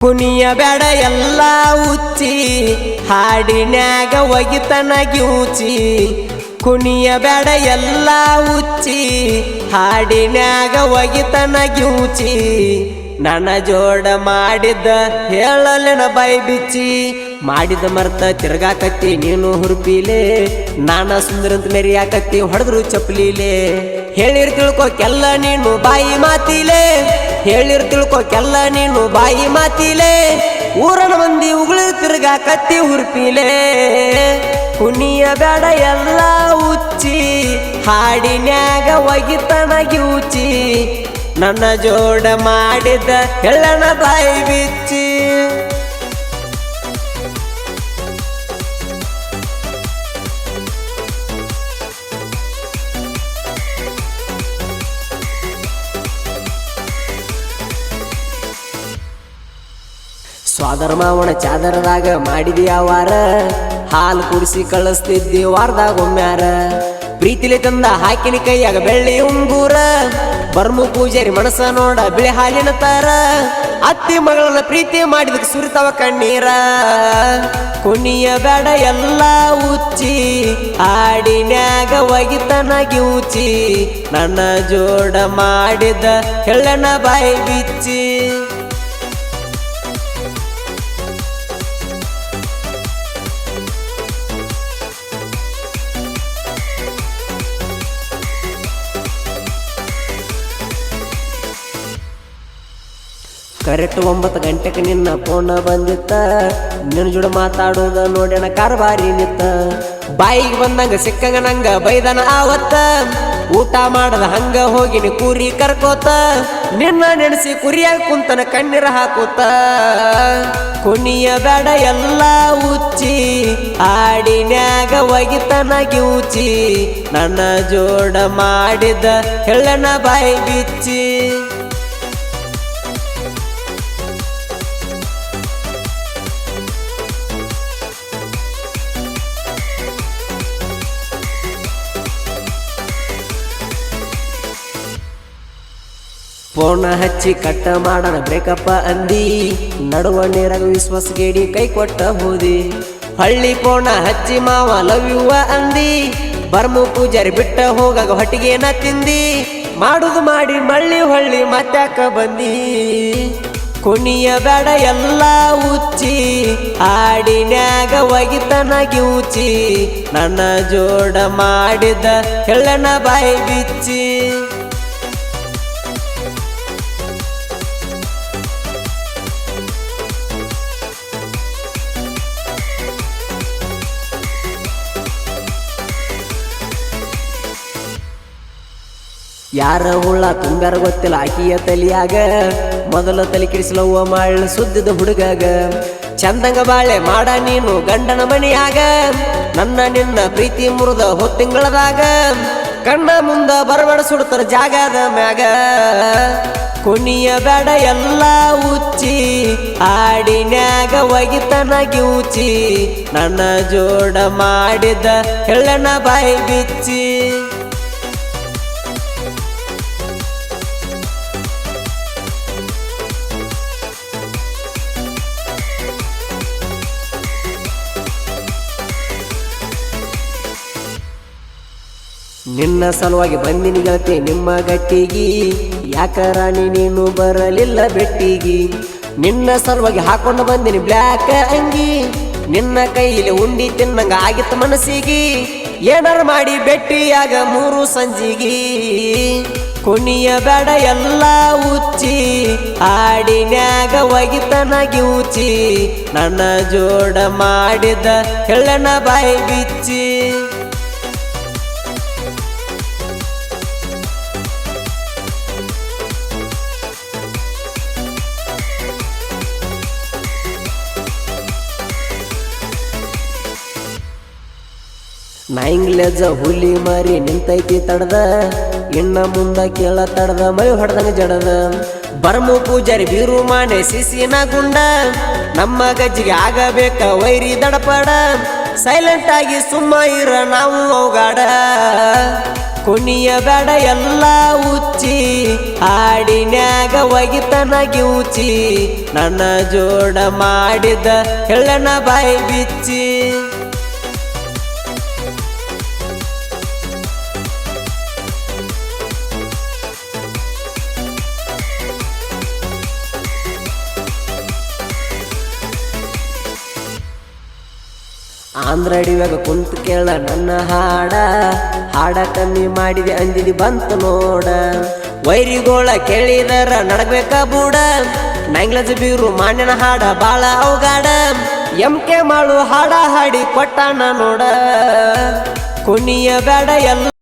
ಕುಣಿಯ ಬೇಡ ಎಲ್ಲ ಉಚ್ಚಿ ಹಾಡಿನ್ಯಾಗ ಒಗಿತನ ಗಿವುಚಿ ಕುಣಿಯ ಬೇಡ ಎಲ್ಲ ಉಚ್ಚಿ ಹಾಡಿನ್ಯಾಗ ಒಗಿತನ ಗಿವುಚಿ ನನ್ನ ಜೋಡ ಮಾಡಿದ್ದ ಹೇಳಲಿನ ಬೈ ಬಿಚ್ಚಿ ಮಾಡಿದ ಮರ್ತ ತಿರ್ಗಾಕತ್ತಿ ನೀನು ಹುರುಪಿಲೆ ನಾನ ಸುಂದರಂತ ಮೆರಿಯಾಕತ್ತಿ ಹೊಡೆದ್ರು ಚಪ್ಪಲಿಲೆ ಹೇಳಿರ್ ತಿಳ್ಕೊಕೆಲ್ಲ ನೀನು ಬಾಯಿ ಮಾತಿಲೆ ಹೇಳಿರ್ ತಿಳ್ಕೊಕೆಲ್ಲ ನೀನು ಬಾಯಿ ಮಾತಿಲೆ ಊರನ ಮಂದಿ ಉಗುಳು ತಿರ್ಗಾಕತ್ತಿ ಹುರುಪಿಲೆ ಕುಣಿಯ ಬೇಡ ಎಲ್ಲ ಉಚ್ಚಿ ಹಾಡಿನ್ಯಾಗ ಒಗಿತನ ಗಿವುಚಿ ನನ್ನ ಜೋಡ ಮಾಡಿದ ಹೇಳನ ಬಾಯಿ ಬಿಚ್ಚಿ ಸ್ವಾದರ ಮಾವನ ಚಾದರದಾಗ ಮಾಡಿದ್ಯಾ ವಾರ ಹಾಲು ಕುಡಿಸಿ ಕಳಿಸ್ತಿದ್ದಿ ವಾರದಾಗ ಒಮ್ಮ್ಯಾರ ಪ್ರೀತಿಲಿ ತಂದ ಹಾಕಿನ ಕೈಯಾಗ ಬೆಳ್ಳಿ ಉಂಗೂರ ಬರ್ಮು ಪೂಜಾರಿ ಮನಸ ನೋಡ ಬಿಳಿ ಹಾಲಿನ ತಾರ ಅತ್ತಿ ಮಗಳನ್ನ ಪ್ರೀತಿ ಮಾಡಿದಕ್ಕೆ ಸುರಿತವ ಕಣ್ಣೀರ ಕುಣಿಯ ಬೇಡ ಎಲ್ಲ ಉಚ್ಚಿ ಹಾಡಿನ್ಯಾಗ ಒಗಿತನ ಗಿವುಚಿ ನನ್ನ ಜೋಡ ಮಾಡಿದ ಹೇಳನ ಬಾಯಿ ಬಿಚ್ಚಿ ಕರೆಕ್ಟ್ 9 ಗಂಟೆಗೆ ನಿನ್ನ ಫೋನ್ ಬಂದಿತ್ತ ನಿನ್ನ ಜೋಡ ಮಾತಾಡೋದ ನೋಡ್ಯಾನ ಕಾರ್ಬಾರಿ ನಿತ್ತ ಬಾಯಿಗೆ ಬಂದಂಗ ಸಿಕ್ಕಂಗ ನಂಗ ಬೈದನ ಆವತ್ತ ಊಟ ಮಾಡದ ಹಂಗ ಹೋಗಿನಿ ಕುರಿ ಕರ್ಕೋತ ನಿನ್ನ ನೆನೆಸಿ ಕುರಿಯಾಗ ಕುಂತನ ಕಣ್ಣೀರ ಹಾಕುತ್ತ ಕುಣಿಯ ಬೇಡ ಎಲ್ಲ ಉಚ್ಚಿ ಹಾಡಿನ್ಯಾಗ ಒಗಿತನ ಗಿವುಚಿ ನನ್ನ ಜೋಡ ಮಾಡಿದ ಹೇಳನ ಬಾಯಿ ಬಿಚ್ಚಿ ಫೋನ ಹಚ್ಚಿ ಕಟ್ಟ ಮಾಡನ ಬ್ರೇಕಪ್ಪ ಅಂದಿ ನಡುವ ನೇರಾಗ ವಿಶ್ವಾಸ ಗೇಡಿ ಕೈ ಕೊಟ್ಟ ಹೋದಿ ಹಳ್ಳಿ ಫೋನ ಹಚ್ಚಿ ಮಾವ ಲವ್ ಯುವ ಅಂದಿ ಬರ್ಮು ಪೂಜಾರಿ ಬಿಟ್ಟ ಹೋಗಾಗ ಹೊಟ್ಟಿಗೆನ ತಿಂದಿ ಮಾಡುದು ಮಾಡಿ ಮಳ್ಳಿ ಹೊಳ್ಳಿ ಮತ್ಯಾಕ ಬಂದಿ ಕುಣಿಯ ಬೇಡ ಎಲ್ಲ ಉಚ್ಚಿ ಹಾಡಿನ್ಯಾಗ ಒಗಿತನ ಗಿವುಚಿ ನನ್ನ ಜೋಡ ಮಾಡಿದ ಹೇಳನ ಬಾಯಿ ಬಿಚ್ಚಿ ಯಾರ ಹುಳ ತುಂಬ್ಯಾರ ಗೊತ್ತಿಲ್ಲ ಆಕಿಯ ತಲಿಯಾಗ ಮೊದಲ ತಲೆ ಕಿಡಿಸಲವ್ವ ಮಾಳ ಸುದ್ದಿದ ಹುಡುಗಾಗ ಚಂದಂಗ ಬಾಳೆ ಮಾಡ ನೀನು ಗಂಡನ ಮನಿಯಾಗ ನನ್ನ ನಿನ್ನ ಪ್ರೀತಿ ಮುರಿದ ಹೊತ್ತಿಂಗಳದಾಗ ಕಣ್ಣ ಮುಂದ ಬರಬಡ ಸುಡ್ತಾರ ಜಾಗದ ಮ್ಯಾಗ ಕುಣಿಯ ಬೇಡ ಎಲ್ಲ ಉಚ್ಚಿ ಹಾಡಿನ್ಯಾಗ ಒಗಿತನ ಗಿವುಚಿ ನನ್ನ ಜೋಡ ಮಾಡಿದ ಹೇಳನ ಬಾಯಿ ಬಿಚ್ಚಿ ನಿನ್ನ ಸಲುವಾಗಿ ಬಂದಿನಿ ಗೆಳತಿ ನಿಮ್ಮ ಗಟ್ಟಿಗಿ ಯಾಕ ರಾಣಿ ನೀನು ಬರಲಿಲ್ಲ ಬೆಟ್ಟಿಗಿ ನಿನ್ನ ಸಲುವಾಗಿ ಹಾಕೊಂಡು ಬಂದಿನಿ ಬ್ಲ್ಯಾಕ್ ಅಂಗಿ ನಿನ್ನ ಕೈಲಿ ಉಂಡಿ ತಿನ್ನಂಗ ಆಗಿತ್ತು ಮನಸ್ಸಿಗಿ ಏನಾರ ಮಾಡಿ ಬೆಟ್ಟಿಯಾಗ 3 ಸಂಜಿಗಿ ಕುಣಿಯ ಬೇಡ ಎಲ್ಲ ಉಚ್ಚಿ ಹಾಡಿನ್ಯಾಗ ಒಗಿತನ ಗಿವುಚಿ ನನ್ನ ಜೋಡ ಮಾಡಿದ ಹೇಳನ ಬಾಯಿ ಬಿಚ್ಚಿ ನಾಯಿಂಗ್ಲೆಜ ಹುಲಿ ಮಾರಿ ನಿಂತೈತಿ ತಡದ ಇನ್ನ ಮುಂದ ಕೇಳ ತಡದ ಮೈ ಹೊಡೆದಂಗ ಜಡದ ಬರ್ಮು ಪೂಜಾರಿ ಬೀರು ಮಾನೆ ಸಿಸಿನ ಗುಂಡ ನಮ್ಮ ಗಜ್ಜಿಗೆ ಆಗಬೇಕ ವೈರಿ ದಡಪಡ ಸೈಲೆಂಟ್ ಆಗಿ ಸುಮ್ಮ ಇರ ನಾವು ಅವಗಾಡ ಕುಣಿಯ ಬೇಡ ಎಲ್ಲ ಉಚ್ಚಿ ಹಾಡಿನ್ಯಾಗ ಒಗಿತನಗಿ ಉಚ್ಚಿ ನನ್ನ ಜೋಡ ಮಾಡಿದ ಹೇಳನ ಬಾಯಿ ಬಿಚ್ಚಿ ಆಂಧ್ರ ಅಡಿವ್ಯಾಗ ಕುಂತು ಕೇಳ ನನ್ನ ಹಾಡ ಕಮ್ಮಿ ಮಾಡಿದೆ ಅಂದಿದಿ ಬಂತ ನೋಡ ವೈರಿಗೋಳ ಕೇಳಿದರ ನಡಬೇಕ ಬೂಡ ಮ್ಯಾಂಗ್ಲಜ್ ಬೀರು ಮಾನ್ಯನ ಹಾಡ ಬಾಳ ಅವಗಾಡ ಎಂಕೆ ಮಾಡು ಹಾಡ ಹಾಡಿ ಕೊಟ್ಟಾನ ನೋಡ ಕುಣಿಯ ಬೇಡ ಎಲ್ಲ